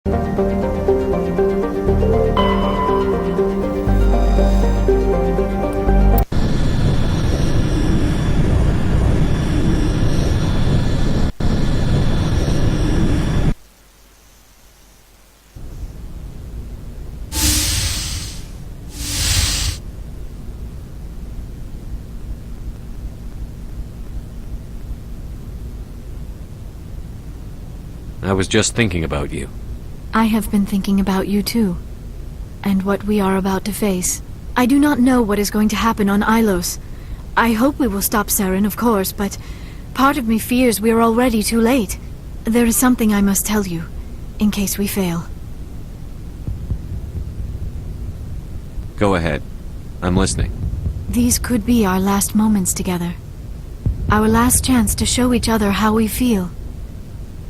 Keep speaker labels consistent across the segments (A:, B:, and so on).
A: I was just thinking about you.
B: I have been thinking about you too, and what we are about to face. I do not know what is going to happen on Ilos. I hope we will stop Saren, of course, but part of me fears we are already too late. There is something I must tell you, in case we fail.
A: Go ahead. I'm listening.
B: These could be our last moments together. Our last chance to show each other how we feel.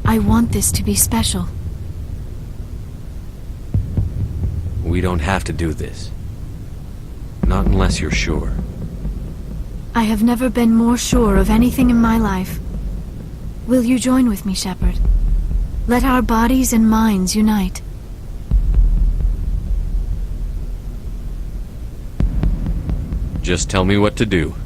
B: I want this to be special.
A: We don't have to do this. Not unless you're sure.
B: I have never been more sure of anything in my life. Will you join with me, Shepard? Let our bodies and minds unite.
A: Just tell me what to do.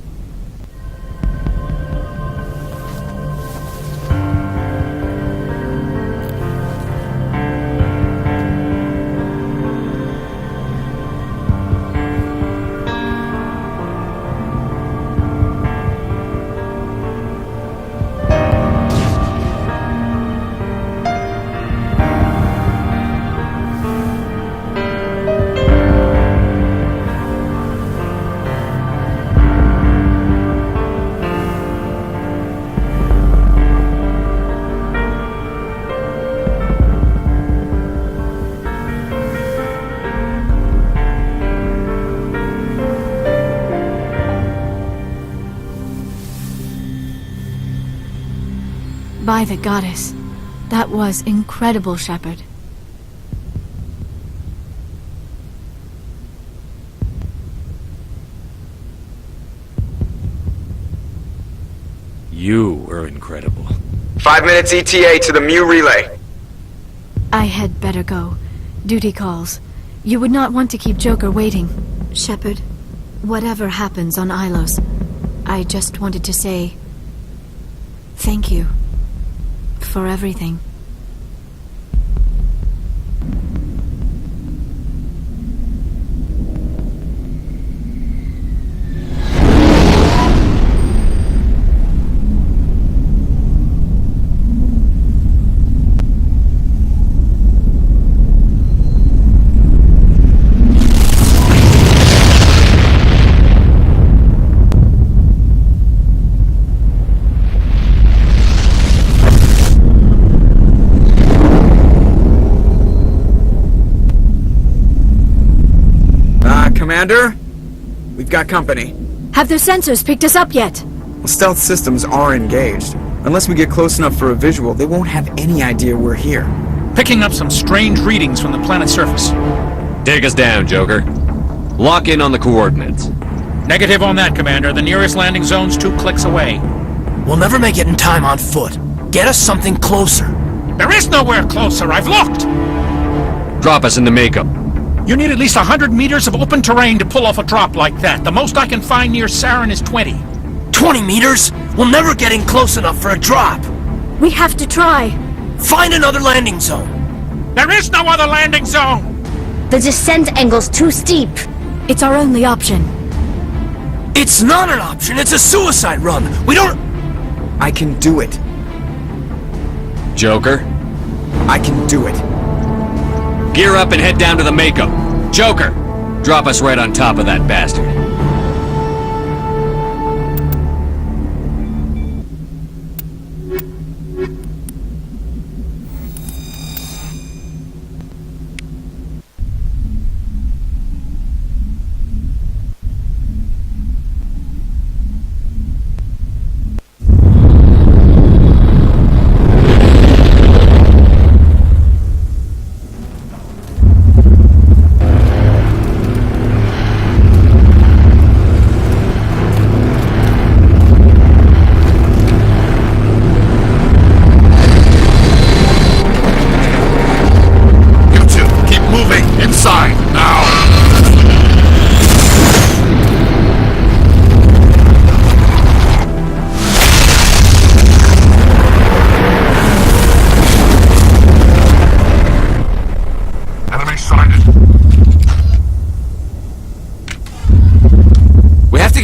B: By the goddess, that was incredible, Shepard.
A: You were incredible.
C: 5 minutes ETA to the Mu relay.
B: I had better go. Duty calls. You would not want to keep Joker waiting. Shepard, whatever happens on Ilos, I just wanted to say thank you for everything.
C: Commander? We've got company.
B: Have their sensors picked us up yet?
C: Well, stealth systems are engaged. Unless we get close enough for a visual, they won't have any idea we're here.
D: Picking up some strange readings from the planet's surface.
A: Take us down, Joker. Lock in on the coordinates.
D: Negative on that, Commander. The nearest landing zone's 2 clicks away.
E: We'll never make it in time on foot. Get us something closer.
D: There is nowhere closer. I've looked!
A: Drop us in the makeup.
D: You need at least 100 meters of open terrain to pull off a drop like that. The most I can find near Saren is 20.
E: 20 meters? We'll never get in close enough for a drop.
B: We have to try.
E: Find another landing zone.
D: There is no other landing zone!
F: The descent angle's too steep.
B: It's our only option.
E: It's not an option. It's a suicide run. We don't...
C: I can do it.
A: Joker,
C: I can do it.
A: gear up and head down to the makeup. Joker, drop us right on top of that bastard.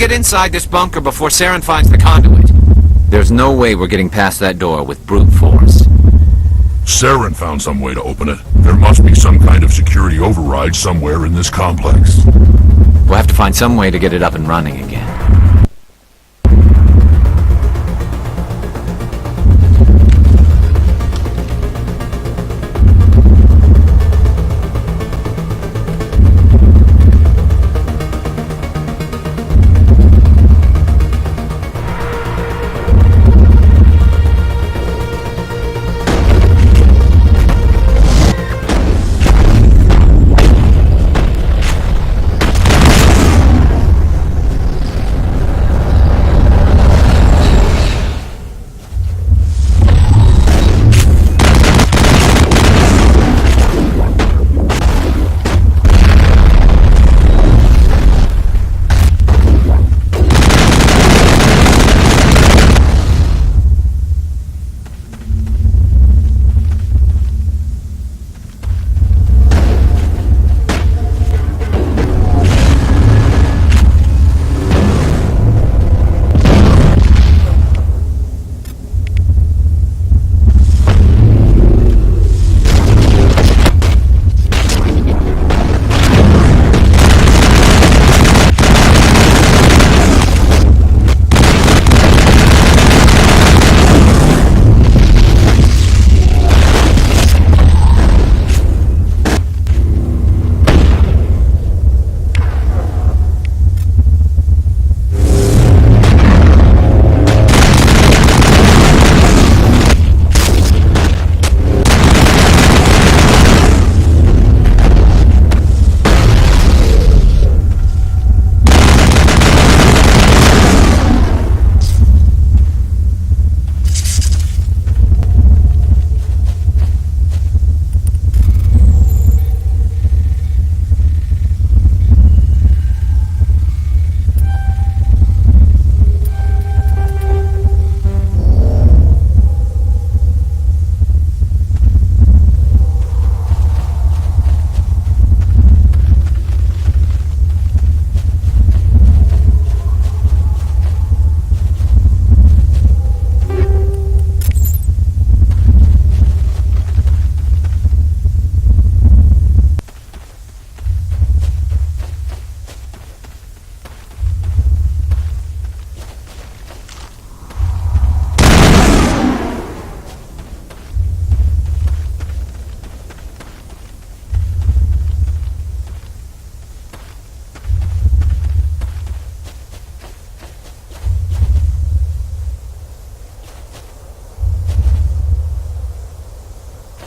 G: get inside this bunker before Saren finds the conduit.
A: There's no way we're getting past that door with brute force.
H: Saren found some way to open it. There must be some kind of security override somewhere in this complex.
A: We'll have to find some way to get it up and running again.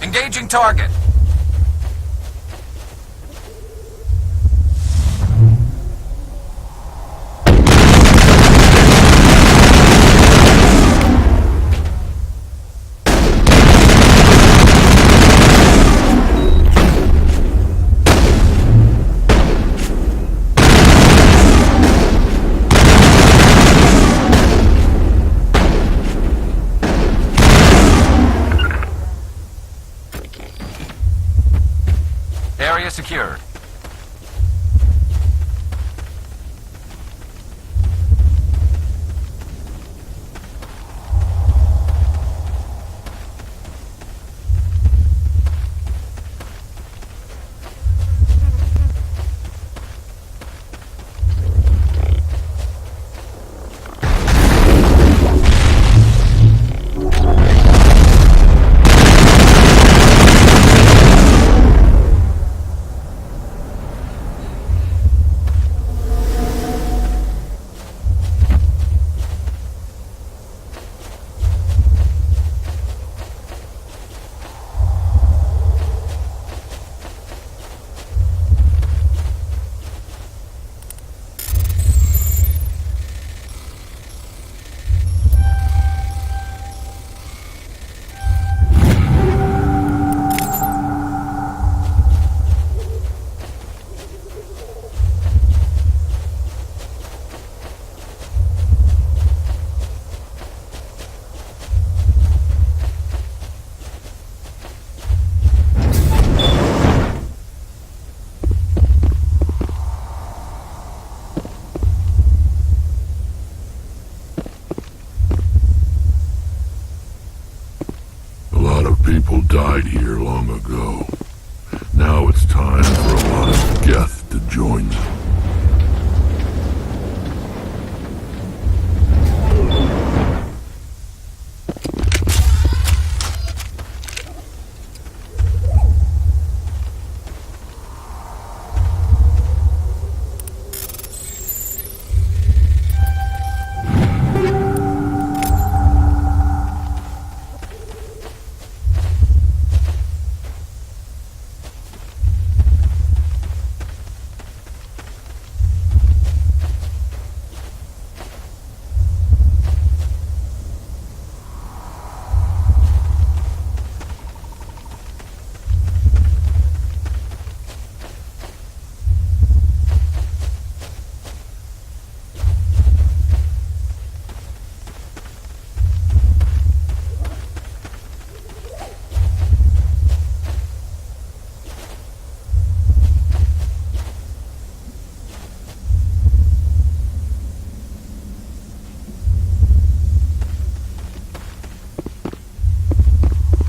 G: Engaging target. Area secured.
H: died here long ago. Now it's time for a lot of Geth to join them.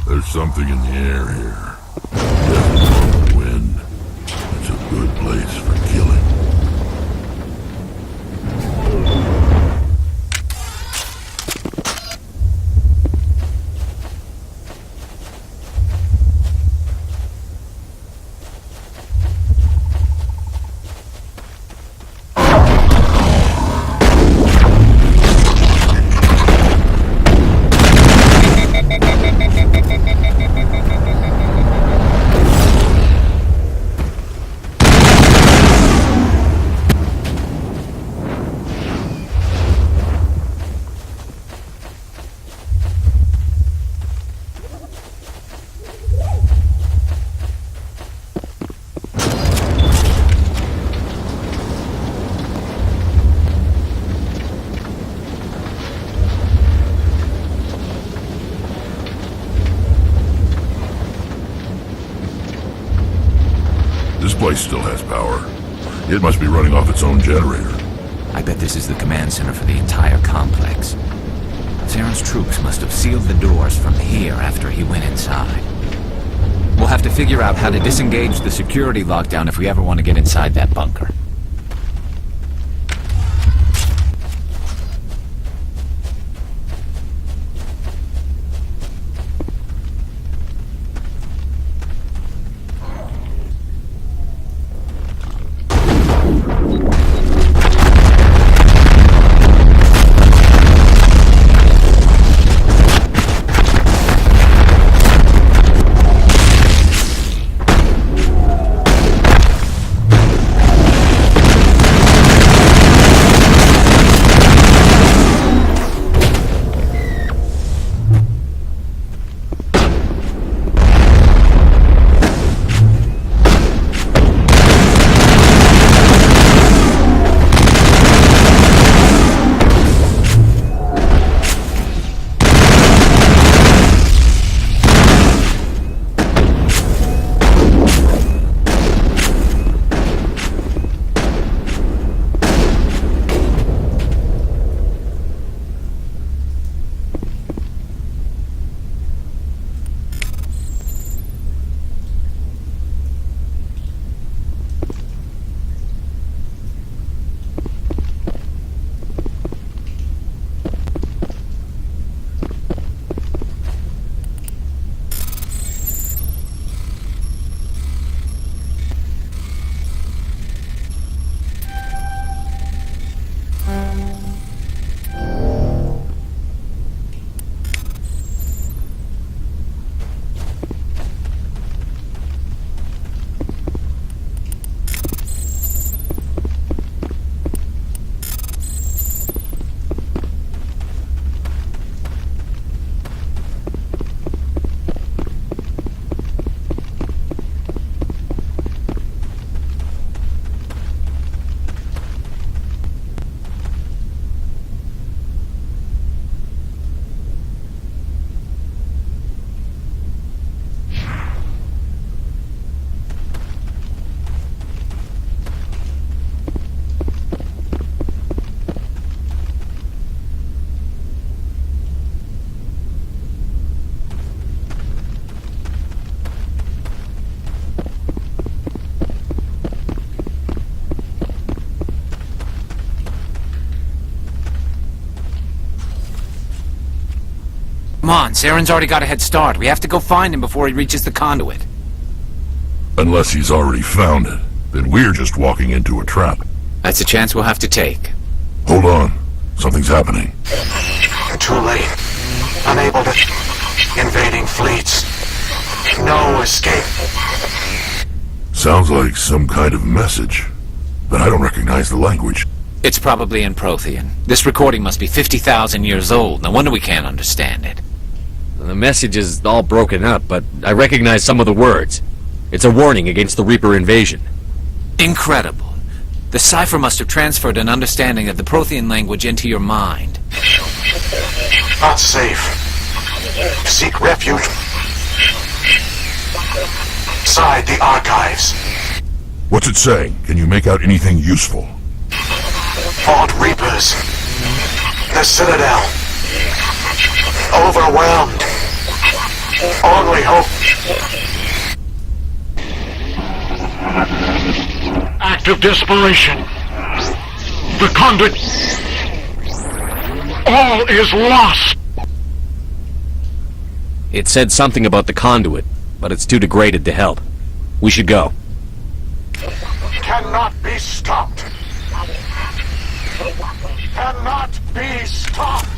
H: There's something in the air here. Definitely on the wind. It's a good place for killing. This place still has power. It must be running off its own generator.
I: I bet this is the command center for the entire complex. Saren's troops must have sealed the doors from here after he went inside. We'll have to figure out how to disengage the security lockdown if we ever want to get inside that bunker. Come on, Saren's already got a head start. We have to go find him before he reaches the conduit.
H: Unless he's already found it, then we're just walking into a trap.
I: That's a chance we'll have to take.
H: Hold on. Something's happening.
E: Too late. Unable to... Invading fleets. No escape.
H: Sounds like some kind of message, but I don't recognize the language.
I: It's probably in Prothean. This recording must be 50,000 years old. No wonder we can't understand it.
A: The message is all broken up, but I recognize some of the words. It's a warning against the Reaper invasion.
I: Incredible. The cipher must have transferred an understanding of the Prothean language into your mind.
E: Not safe. Seek refuge. Inside the archives.
H: What's it saying? Can you make out anything useful?
E: Fought Reapers. The Citadel. Overwhelmed. Only hope.
D: Act of desperation. The conduit... All is lost!
A: It said something about the conduit, but it's too degraded to help. We should go.
E: Cannot be stopped. Cannot be stopped.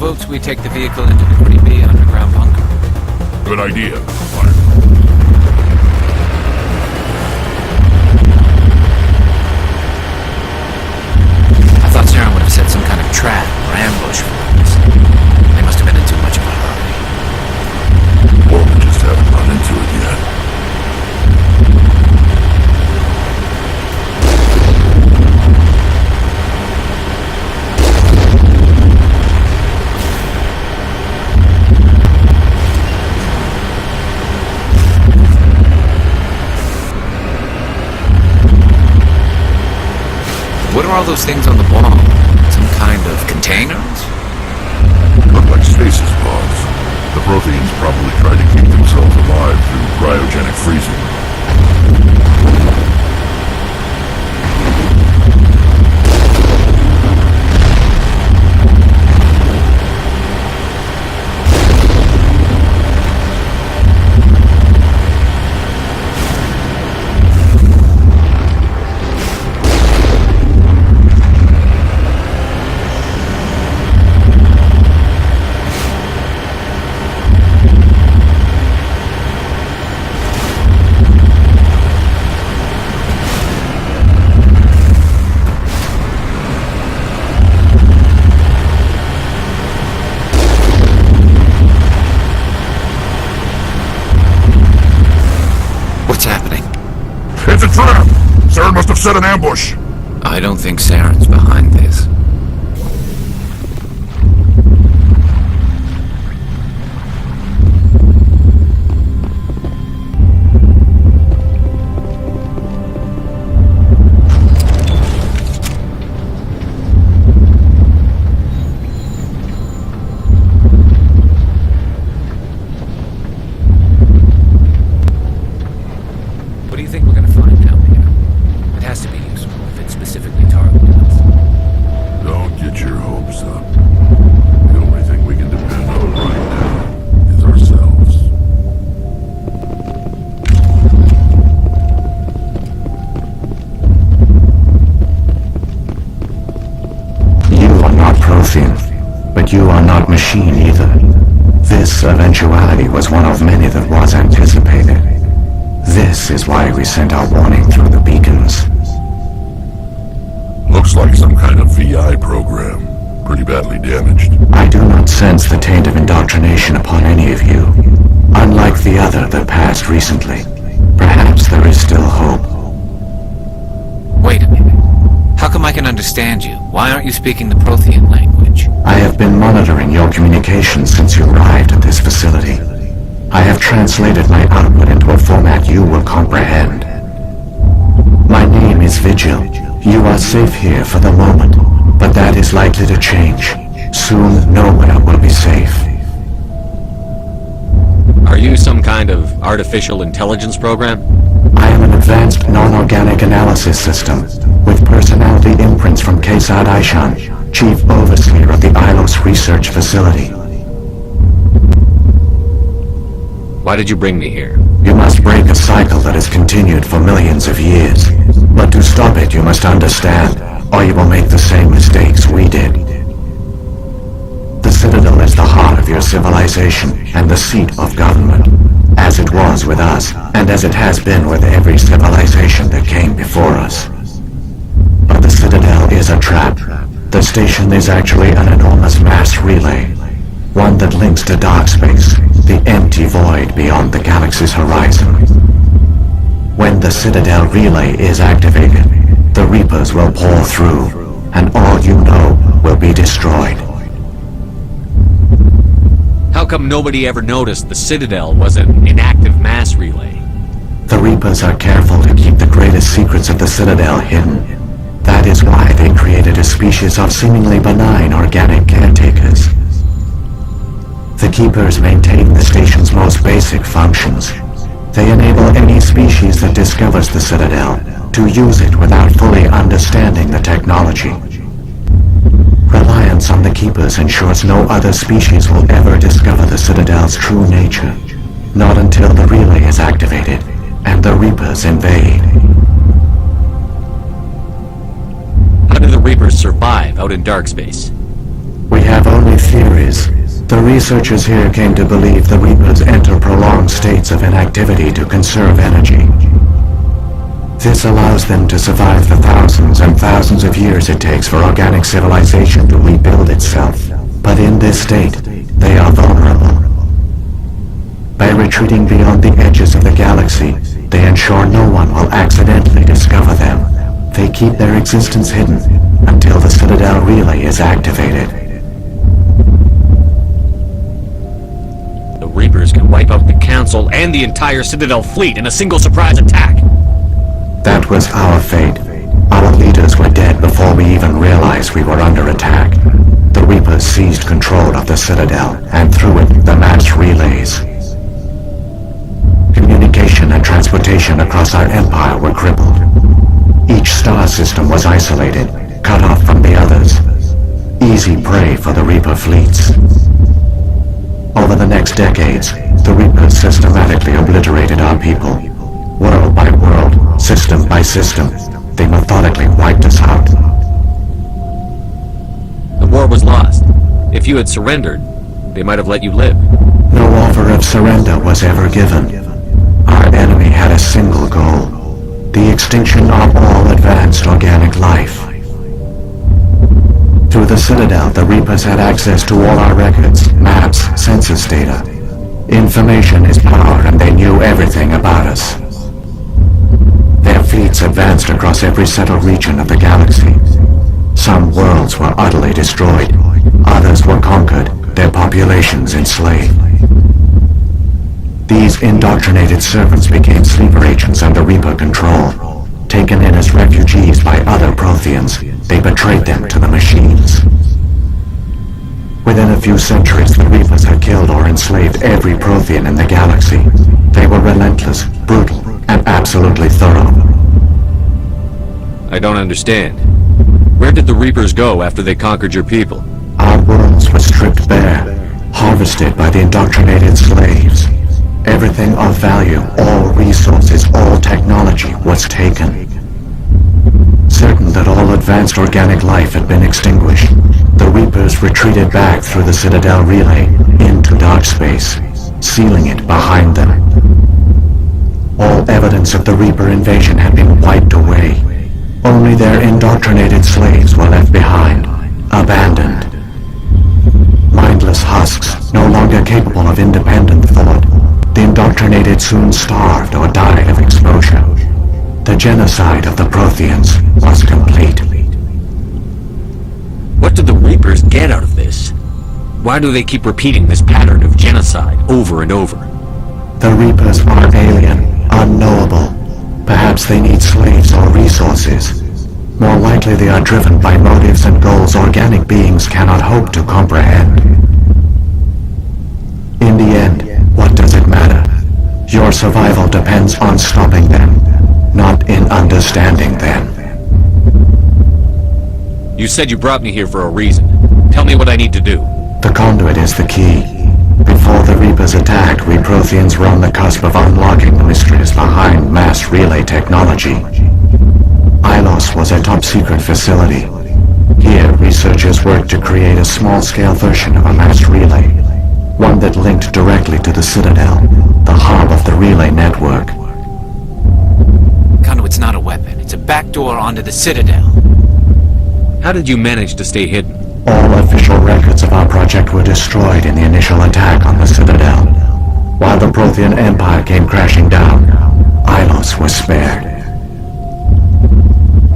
I: Votes we take the vehicle into the creepy underground bunker.
H: Good idea.
I: I thought Saren would have set some kind of trap or ambush for us. They must have been in too much of a hurry.
H: Or we just haven't run into it yet.
I: What are all those things on the wall? Some kind of containers?
H: Look like stasis pods. The Protheans probably try to keep themselves alive through cryogenic freezing.
I: What's happening?
H: It's a trap! Saren must have set an ambush!
I: I don't think Saren's behind this. What do you think we're gonna find down there? It has to be useful if it's specifically targeted us.
H: Don't get your hopes up. The only thing we can depend on right now is ourselves.
J: You are not Prothean, but you are not machine either. This eventuality was one of many that was anticipated. This is why we sent our warning through the beacons.
H: Looks like some kind of VI program. Pretty badly damaged.
J: I do not sense the taint of indoctrination upon any of you. Unlike the other that passed recently, perhaps there is still hope.
I: Wait a minute. How come I can understand you? Why aren't you speaking the Prothean language?
J: I have been monitoring your communications since you arrived at this facility. I have translated my output into a format you will comprehend. My name is Vigil. You are safe here for the moment, but that is likely to change. Soon, nowhere will be safe.
A: Are you some kind of artificial intelligence program?
J: I am an advanced non-organic analysis system, with personality imprints from Kesad Aishan, Chief Overseer of the Ilos Research Facility.
A: Why did you bring me here?
J: You must break a cycle that has continued for millions of years. But to stop it, you must understand, or you will make the same mistakes we did. The Citadel is the heart of your civilization and the seat of government, as it was with us, and as it has been with every civilization that came before us. But the Citadel is a trap. The station is actually an enormous mass relay, one that links to dark space, the empty void beyond the galaxy's horizon. When the Citadel relay is activated, the Reapers will pour through, and all you know will be destroyed.
A: How come nobody ever noticed the Citadel was an inactive mass relay?
J: The Reapers are careful to keep the greatest secrets of the Citadel hidden. That is why they created a species of seemingly benign organic caretakers. The Keepers maintain the station's most basic functions. They enable any species that discovers the Citadel to use it without fully understanding the technology. Reliance on the Keepers ensures no other species will ever discover the Citadel's true nature. Not until the relay is activated and the Reapers invade.
A: How do the Reapers survive out in dark space?
J: We have only theories. The researchers here came to believe the Reapers enter prolonged states of inactivity to conserve energy. This allows them to survive the thousands and thousands of years it takes for organic civilization to rebuild itself. But in this state, they are vulnerable. By retreating beyond the edges of the galaxy, they ensure no one will accidentally discover them. They keep their existence hidden until the Citadel relay is activated.
A: The Reapers can wipe out the Council and the entire Citadel fleet in a single surprise attack.
J: That was our fate. Our leaders were dead before we even realized we were under attack. The Reapers seized control of the Citadel, and through it, the mass relays. Communication and transportation across our empire were crippled. Each star system was isolated, cut off from the others. Easy prey for the Reaper fleets. Over the next decades, the Reapers systematically obliterated our people. World by world, system by system, they methodically wiped us out.
A: The war was lost. If you had surrendered, they might have let you live.
J: No offer of surrender was ever given. Our enemy had a single goal: the extinction of all advanced organic life. Through the Citadel, the Reapers had access to all our records, maps, census data. Information is power, and they knew everything about us. fleets advanced across every settled region of the galaxy. Some worlds were utterly destroyed, others were conquered, their populations enslaved. These indoctrinated servants became sleeper agents under Reaper control. Taken in as refugees by other Protheans, they betrayed them to the machines. Within a few centuries, the Reapers had killed or enslaved every Prothean in the galaxy. They were relentless, brutal, and absolutely thorough.
A: I don't understand. Where did the Reapers go after they conquered your people?
J: Our worlds were stripped bare, harvested by the indoctrinated slaves. Everything of value, all resources, all technology was taken. Certain that all advanced organic life had been extinguished, the Reapers retreated back through the Citadel relay into dark space, sealing it behind them. All evidence of the Reaper invasion had been wiped away. Only their indoctrinated slaves were left behind, abandoned. Mindless husks, no longer capable of independent thought, the indoctrinated soon starved or died of exposure. The genocide of the Protheans was complete.
A: What do the Reapers get out of this? Why do they keep repeating this pattern of genocide over and over?
J: The Reapers are alien, unknowable. Perhaps they need slaves or resources. More likely they are driven by motives and goals organic beings cannot hope to comprehend. In the end, what does it matter? Your survival depends on stopping them, not in understanding them.
A: You said you brought me here for a reason. Tell me what I need to do.
J: The conduit is the key. Before the Reapers attacked, we Protheans were on the cusp of unlocking the mysteries behind mass relay technology. Ilos was a top-secret facility. Here, researchers worked to create a small-scale version of a mass relay, one that linked directly to the Citadel, the hub of the relay network.
I: Conduit's not a weapon. It's a backdoor onto the Citadel.
A: How did you manage to stay hidden?
J: All official records of our project were destroyed in the initial attack on the Citadel. While the Prothean Empire came crashing down, Ilos was spared.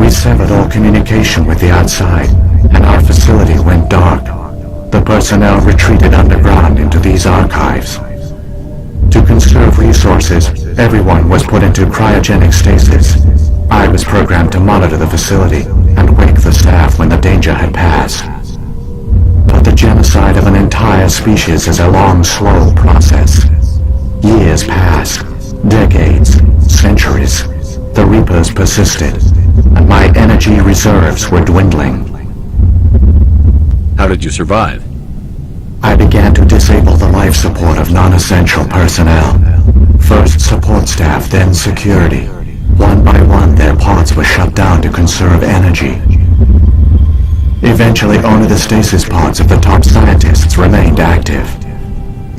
J: We severed all communication with the outside, and our facility went dark. The personnel retreated underground into these archives. To conserve resources, everyone was put into cryogenic stasis. I was programmed to monitor the facility and wake the staff when the danger had passed. But the genocide of an entire species is a long, slow process. Years passed, decades, centuries. The Reapers persisted, and my energy reserves were dwindling.
A: How did you survive?
J: I began to disable the life support of non-essential personnel. First support staff, then security. One by one, their pods were shut down to conserve energy. Eventually, only the stasis pods of the top scientists remained active.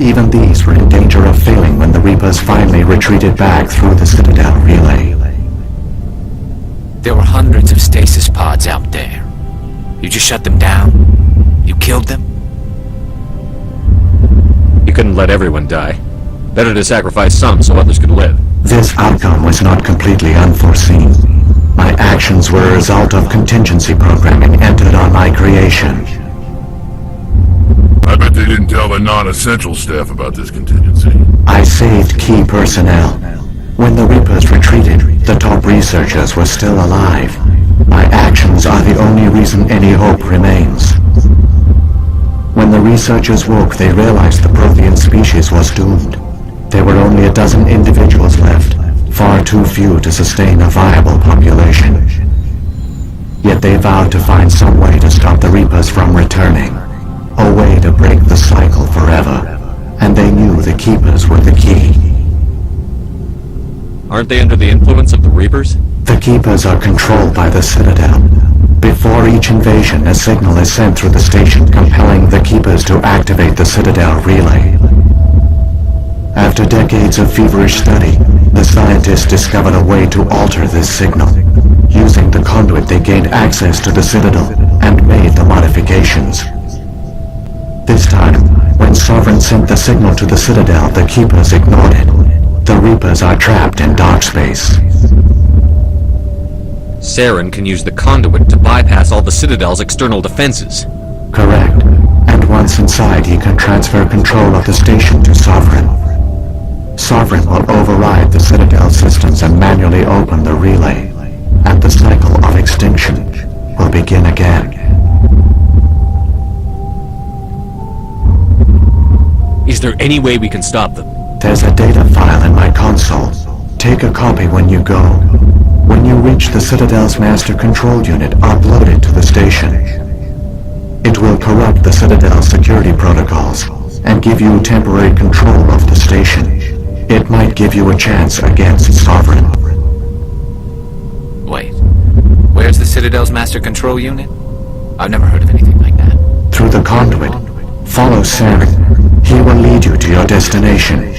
J: Even these were in danger of failing when the Reapers finally retreated back through the Citadel relay.
I: There were hundreds of stasis pods out there. You just shut them down? You killed them?
A: You couldn't let everyone die. Better to sacrifice some so others could live.
J: This outcome was not completely unforeseen. My actions were a result of contingency programming entered on my creation.
H: I bet they didn't tell the non-essential staff about this contingency.
J: I saved key personnel. When the Reapers retreated, the top researchers were still alive. My actions are the only reason any hope remains. When the researchers woke, they realized the Prothean species was doomed. There were only a dozen individuals left, far too few to sustain a viable population. Yet they vowed to find some way to stop the Reapers from returning, a way to break the cycle forever, and they knew the Keepers were the key.
A: Aren't they under the influence of the Reapers?
J: The Keepers are controlled by the Citadel. Before each invasion, a signal is sent through the station compelling the Keepers to activate the Citadel relay. After decades of feverish study, the scientists discovered a way to alter this signal. Using the conduit, they gained access to the Citadel and made the modifications. This time, when Sovereign sent the signal to the Citadel, the Keepers ignored it. The Reapers are trapped in dark space.
A: Saren can use the conduit to bypass all the Citadel's external defenses.
J: Correct. And once inside, he can transfer control of the station to Sovereign. Sovereign will override the Citadel systems and manually open the relay, and the cycle of extinction will begin again.
A: Is there any way we can stop them?
J: There's a data file in my console. Take a copy when you go. When you reach the Citadel's master control unit, upload it to the station. It will corrupt the Citadel's security protocols and give you temporary control of the station. It might give you a chance against Sovereign.
I: Wait. Where's the Citadel's master control unit? I've never heard of anything like that.
J: Through the conduit. Follow Saren. He will lead you to your destination.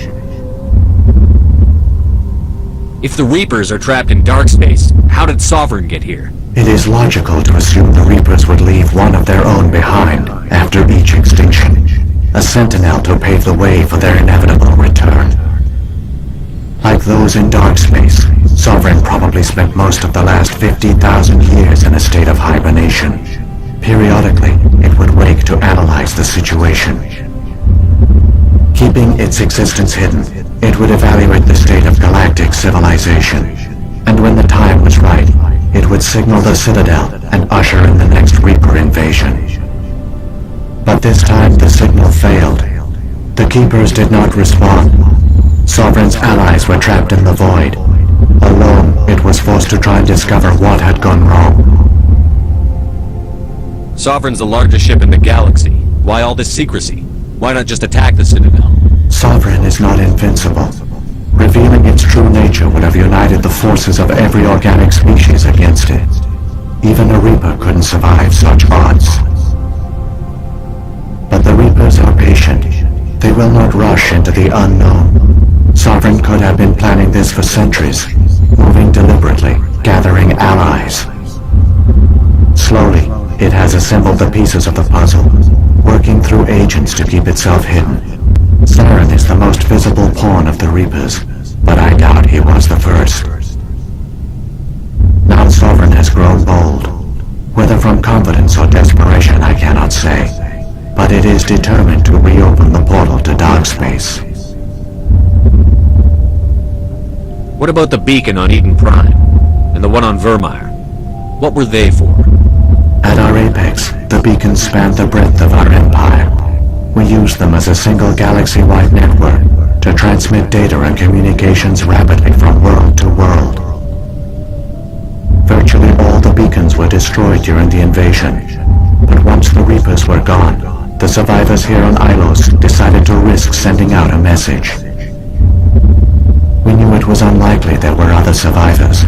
A: If the Reapers are trapped in dark space, how did Sovereign get here?
J: It is logical to assume the Reapers would leave one of their own behind after each extinction. A sentinel to pave the way for their inevitable return. Like those in dark space, Sovereign probably spent most of the last 50,000 years in a state of hibernation. Periodically, it would wake to analyze the situation. Keeping its existence hidden, it would evaluate the state of galactic civilization. And when the time was right, it would signal the Citadel and usher in the next Reaper invasion. But this time the signal failed. The Keepers did not respond. Sovereign's allies were trapped in the void. Alone, it was forced to try and discover what had gone wrong.
A: Sovereign's the largest ship in the galaxy. Why all this secrecy? Why not just attack the Citadel?
J: Sovereign is not invincible. Revealing its true nature would have united the forces of every organic species against it. Even a Reaper couldn't survive such odds. But the Reapers are patient. They will not rush into the unknown. Sovereign could have been planning this for centuries, moving deliberately, gathering allies. Slowly, it has assembled the pieces of the puzzle, working through agents to keep itself hidden. Saren is the most visible pawn of the Reapers, but I doubt he was the first. Now Sovereign has grown bold. Whether from confidence or desperation, I cannot say, but it is determined to reopen the portal to dark space.
A: What about the beacon on Eden Prime? And the one on Vermeer? What were they for?
J: At our apex, the beacons spanned the breadth of our empire. We used them as a single galaxy-wide network to transmit data and communications rapidly from world to world. Virtually all the beacons were destroyed during the invasion, but once the Reapers were gone, the survivors here on Ilos decided to risk sending out a message. We knew it was unlikely there were other survivors,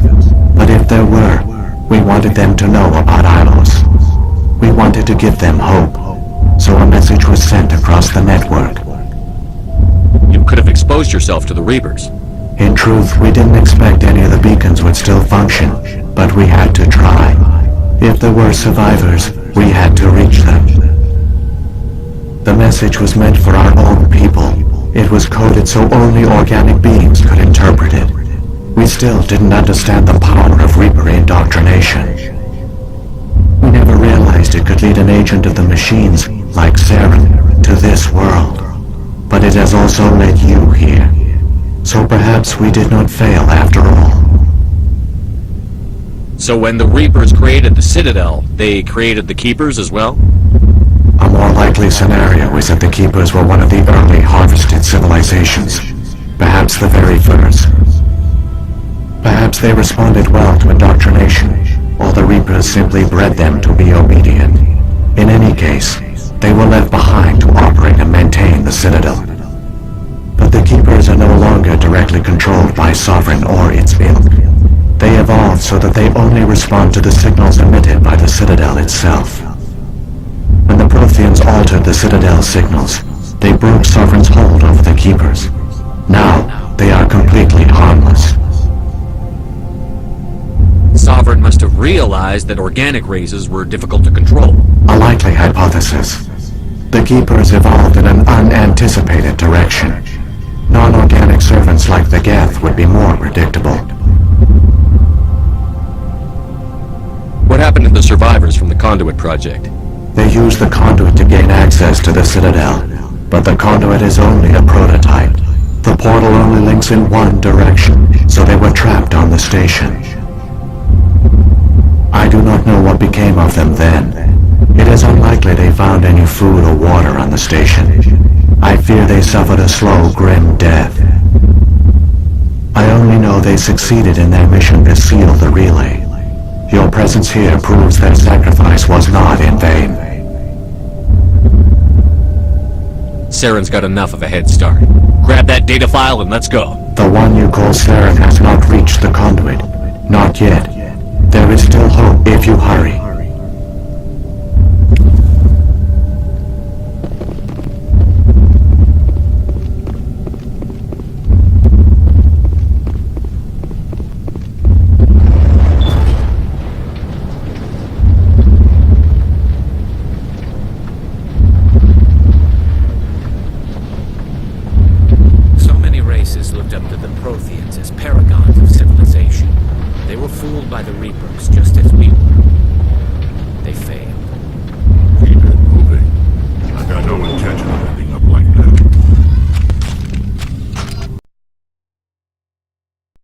J: but if there were, we wanted them to know about Ilos. We wanted to give them hope, so a message was sent across the network.
A: You could have exposed yourself to the Reapers.
J: In truth, we didn't expect any of the beacons would still function, but we had to try. If there were survivors, we had to reach them. The message was meant for our own people. It was coded so only organic beings could interpret it. We still didn't understand the power of Reaper indoctrination. We never realized it could lead an agent of the machines, like Saren, to this world. But it has also led you here. So perhaps we did not fail after all.
A: So when the Reapers created the Citadel, they created the Keepers as well?
J: A more likely scenario is that the Keepers were one of the early harvested civilizations. Perhaps the very first. Perhaps they responded well to indoctrination, or the Reapers simply bred them to be obedient. In any case, they were left behind to operate and maintain the Citadel. But the Keepers are no longer directly controlled by Sovereign or its ilk. They evolved so that they only respond to the signals emitted by the Citadel itself. When the Protheans altered the Citadel signals, they broke Sovereign's hold over the Keepers. Now, they are completely harmless.
A: Sovereign must have realized that organic races were difficult to control.
J: A likely hypothesis. The Keepers evolved in an unanticipated direction. Non-organic servants like the Geth would be more predictable.
A: happened to the survivors from the Conduit project?
J: They used the conduit to gain access to the Citadel, but the conduit is only a prototype. The portal only links in one direction, so they were trapped on the station. I do not know what became of them then. It is unlikely they found any food or water on the station. I fear they suffered a slow, grim death. I only know they succeeded in their mission to seal the relay. Your presence here proves their sacrifice was not in vain.
A: Saren's got enough of a head start. Grab that data file and let's go.
J: The one you call Saren has not reached the conduit. Not yet. There is still hope if you hurry.
I: Looked up to the Protheans as paragons of civilization. They were fooled by the Reapers, just as we were. They failed.
H: Keep it moving. I got no